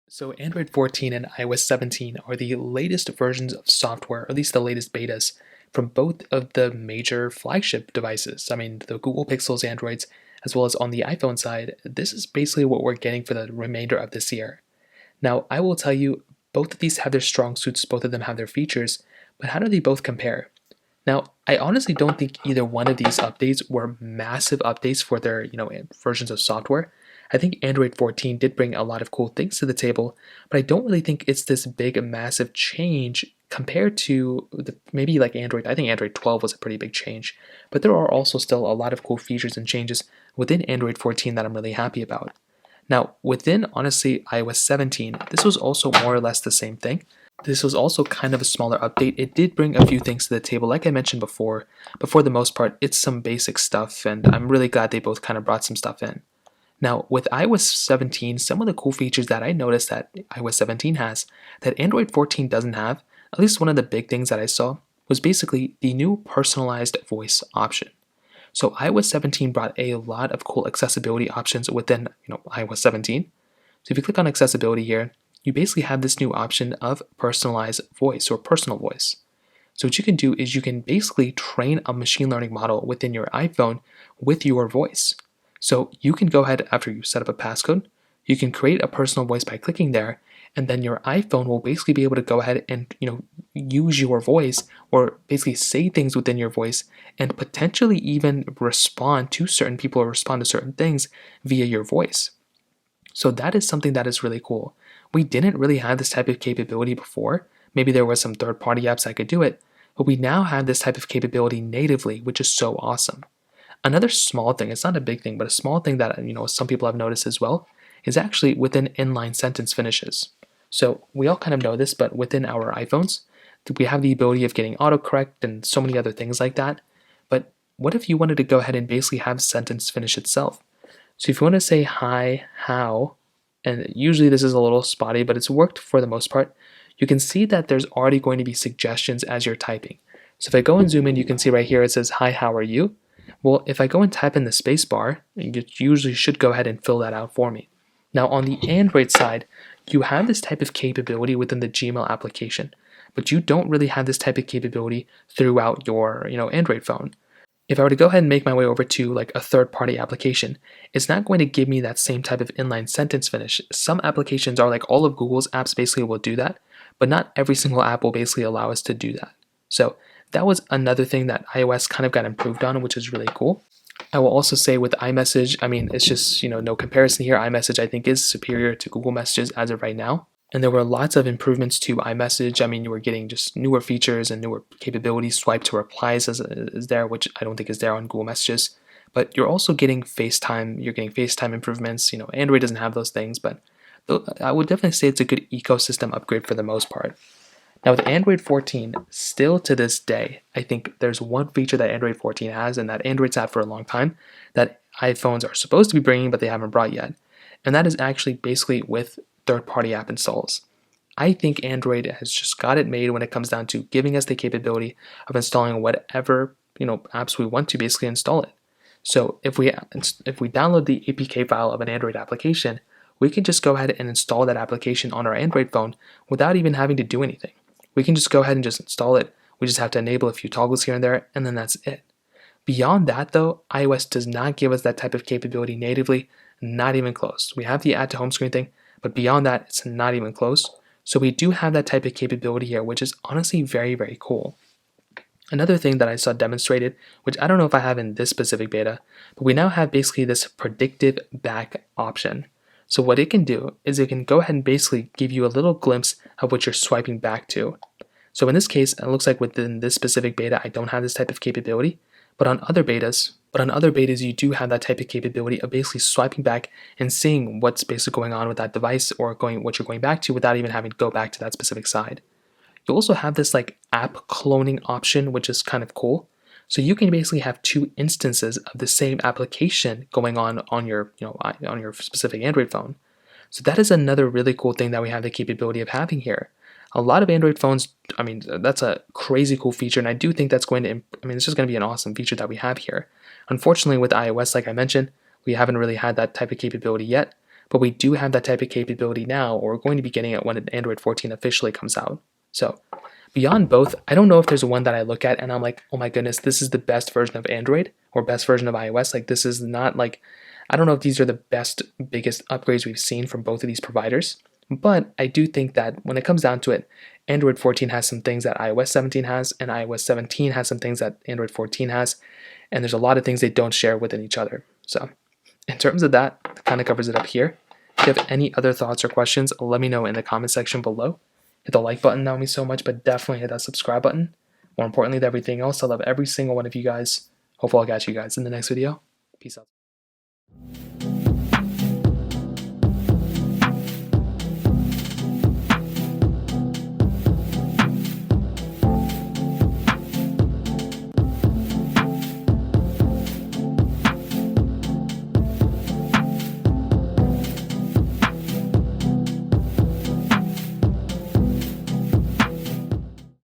So Android 14 and iOS 17 are the latest versions of software, or at least the latest betas, from both of the major flagship devices. I mean, the Google Pixel's Androids, as well as on the iPhone side. This is basically what we're getting for the remainder of this year. Now, I will tell you, both of these have their strong suits, both of them have their features, but how do they both compare? Now, I honestly don't think either one of these updates were massive updates for their, versions of software. I think Android 14 did bring a lot of cool things to the table, but I don't really think it's this big, massive change compared to maybe like Android. I think Android 12 was a pretty big change, but there are also still a lot of cool features and changes within Android 14 that I'm really happy about. Now, within honestly iOS 17, this was also more or less the same thing. This was also kind of a smaller update. It did bring a few things to the table, like I mentioned before, but for the most part, it's some basic stuff, and I'm really glad they both kind of brought some stuff in. Now, with iOS 17, some of the cool features that I noticed that iOS 17 has that Android 14 doesn't have, at least one of the big things that I saw, was basically the new personalized voice option. So iOS 17 brought a lot of cool accessibility options within iOS 17. So if you click on accessibility here, you basically have this new option of personalized voice or personal voice. So what you can do is you can basically train a machine learning model within your iPhone with your voice. So you can go ahead after you set up a passcode, you can create a personal voice by clicking there, and then your iPhone will basically be able to go ahead and use your voice or basically say things within your voice and potentially even respond to certain people or respond to certain things via your voice. So that is something that is really cool. We didn't really have this type of capability before. Maybe there was some third-party apps that could do it, but we now have this type of capability natively, which is so awesome. Another small thing, it's not a big thing, but a small thing that some people have noticed as well, is actually within inline sentence finishes. So we all kind of know this, but within our iPhones, we have the ability of getting autocorrect and so many other things like that. But what if you wanted to go ahead and basically have sentence finish itself? So if you want to say hi, how, and usually this is a little spotty, but it's worked for the most part, you can see that there's already going to be suggestions as you're typing. So if I go and zoom in, you can see right here it says, hi, how are you? Well, if I go and type in the space bar, it usually should go ahead and fill that out for me. Now on the Android side, you have this type of capability within the Gmail application, but you don't really have this type of capability throughout your Android phone. If I were to go ahead and make my way over to like a third-party application, it's not going to give me that same type of inline sentence finish. Some applications are like all of Google's apps basically will do that, but not every single app will basically allow us to do that. So that was another thing that iOS kind of got improved on, which is really cool. I will also say with iMessage, I mean, it's just, no comparison here. iMessage, I think, is superior to Google Messages as of right now. And there were lots of improvements to iMessage. I mean, you were getting just newer features and newer capabilities. Swipe to replies is there, which I don't think is there on Google Messages. But you're also getting FaceTime. You're getting FaceTime improvements. Android doesn't have those things, but I would definitely say it's a good ecosystem upgrade for the most part. Now with Android 14, still to this day, I think there's one feature that Android 14 has and that Android's had for a long time that iPhones are supposed to be bringing but they haven't brought yet. And that is actually basically with third-party app installs. I think Android has just got it made when it comes down to giving us the capability of installing whatever apps we want to basically install it. So if we download the APK file of an Android application, we can just go ahead and install that application on our Android phone without even having to do anything. We can just go ahead and just install it. We just have to enable a few toggles here and there, and then that's it. Beyond that though, iOS does not give us that type of capability natively, not even close. We have the add to home screen thing, but beyond that, it's not even close. So we do have that type of capability here, which is honestly very, very cool. Another thing that I saw demonstrated, which I don't know if I have in this specific beta, but we now have basically this predictive back option. So what it can do is it can go ahead and basically give you a little glimpse of what you're swiping back to. So in this case, it looks like within this specific beta, I don't have this type of capability, but on other betas, you do have that type of capability of basically swiping back and seeing what's basically going on with that device or what you're going back to without even having to go back to that specific side. You also have this like app cloning option, which is kind of cool. So you can basically have two instances of the same application going on your on your specific Android phone. So that is another really cool thing that we have the capability of having here. A lot of Android phones, I mean, that's a crazy cool feature, and I do think that's going to, it's just going to be an awesome feature that we have here. Unfortunately, with iOS, like I mentioned, we haven't really had that type of capability yet, but we do have that type of capability now, or we're going to be getting it when Android 14 officially comes out. So beyond both, I don't know if there's one that I look at and I'm like, oh my goodness, this is the best version of Android or best version of iOS. Like, this is not like, I don't know if these are the best, biggest upgrades we've seen from both of these providers. But I do think that when it comes down to it, Android 14 has some things that iOS 17 has, and iOS 17 has some things that Android 14 has, and there's a lot of things they don't share within each other. So in terms of that, kind of covers it up here. If you have any other thoughts or questions, let me know in the comment section below. Hit the like button, that would mean so much, but definitely hit that subscribe button. More importantly than everything else, I love every single one of you guys. Hopefully I'll catch you guys in the next video. Peace out.